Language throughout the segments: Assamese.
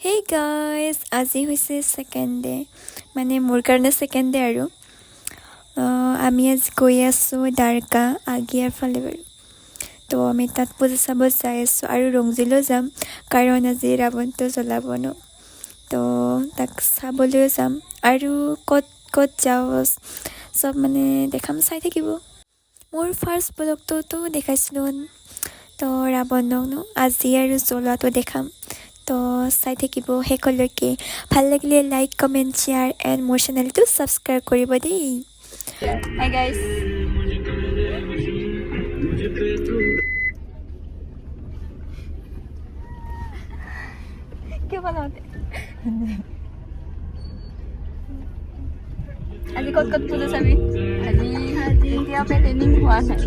Hey guys, আজি হৈছে সেকেন্ড ডে মানে মোৰ কাৰণে সেকেন্ড ডে আৰু আমি আজি গৈ আছোঁ দ্বাৰকা আগিয়াৰ ফালে বাৰু তো আমি তাত পূজা চাব যাই আছোঁ আৰু ৰংজিলো যাম কাৰণ আজি ৰাৱণটো জ্বলাব ন তো তাক চাবলৈও যাম আৰু ক'ত ক'ত যাওঁ চব মানে দেখাম চাই থাকিব মোৰ ফাৰ্ষ্ট ব্লগটোতো দেখাইছিলোঁ তো ৰাৱণক ন আজি আৰু জ্বলোৱাটো দেখাম তো চাই থাকিব শেষলৈকে ভাল লাগিলে লাইক কমেণ্ট শ্বেয়াৰ এণ্ড মোৰ চেনেলটো ছাবস্ক্ৰাইব কৰিব দেই হাই গাইজ কিয় বনাওঁতে আজি ক'ত ক'ত পূজা চাবি আজি এতিয়া প্লেনিং হোৱা নাই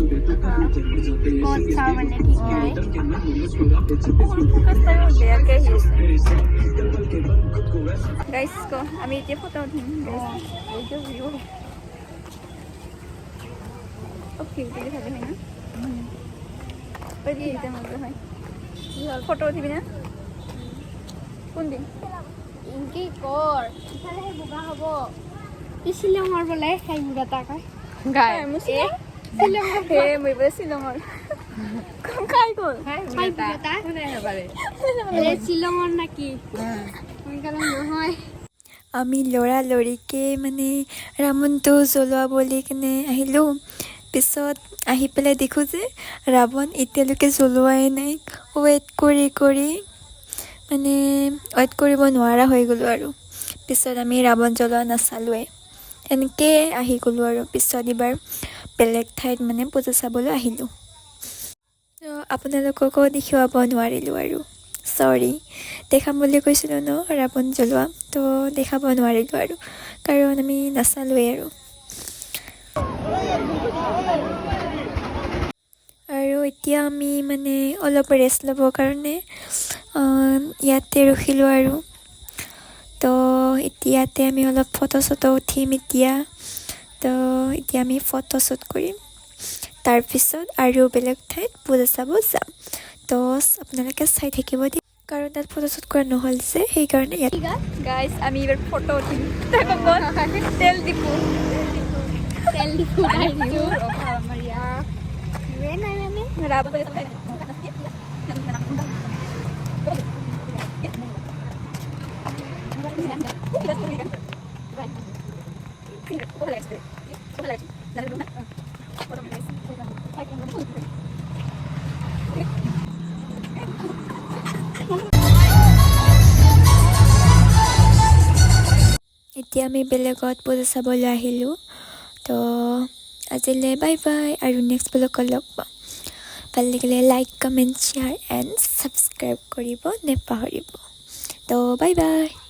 ক'ত চাওঁ মানে ঠিক নাই বেয়াকৈ আহি আছে গাইজ ক আমি এতিয়া ফটো উঠিম এইটো ভিউ অ'কে বুলি ভাবি হয় না হয় ফটো উঠিবি না কোন দিন ইনকি কৰ ইফালেহে বোকা হ'ব শ্বিলঙৰ বোলে সেই বুঢ়া তাকাই গাই শ্বিলঙৰ হে মই বোলে শ্বিলঙৰ খাই গ'ল শ্বিলঙৰ নাকি সোনকালে নহয় আমি লৰালৰিকে মানে ৰাৱণটো জ্বলোৱা বুলি কিনে আহিলোঁ পিছত আহি পেলাই দেখোঁ যে ৰাৱণ এতিয়ালৈকে জ্বলোৱাই নাই ৱেইট কৰি মানে ৱেইট কৰিব নোৱাৰা হৈ গ'লোঁ আৰু পিছত আমি ৰাৱণ জ্বলোৱা নাচালোৱে এনেকৈ আহি গ'লোঁ আৰু পিছত এইবাৰ বেলেগ ঠাইত মানে পূজা চাবলৈ আহিলোঁ আপোনালোককো দেখুৱাব নোৱাৰিলোঁ আৰু চৰি দেখাম বুলি কৈছিলোঁ ন ৰাৱণ জ্বলোৱা তো দেখাব নোৱাৰিলোঁ আৰু কাৰণ আমি নাচালোৱেই আৰু এতিয়া আমি মানে অলপ ৰেষ্ট ল'বৰ কাৰণে ইয়াতে ৰখিলোঁ আৰু তো এতিয়াতে আমি অলপ ফটো চটো উঠিম এতিয়া আমি ফটো শ্বুট কৰিম তাৰপিছত আৰু বেলেগ ঠাইত পূজা চাব যাম তো আপোনালোকে চাই থাকিব দেই কাৰণ তাত ফটো শ্বুট কৰা নহ'ল যে সেইকাৰণে ইয়াত গাইজ আমি এইবাৰ ফটো উঠিম তেল ডিপু এতিয়া আমি বেলেগত পূজা চাবলৈ আহিলোঁ তো আজিলৈ বাই বাই আৰু নেক্সট ব্লগত লগ পাম ভাল লাগিলে like comment share and subscribe কৰিব নেপাহৰিব তো বাই বাই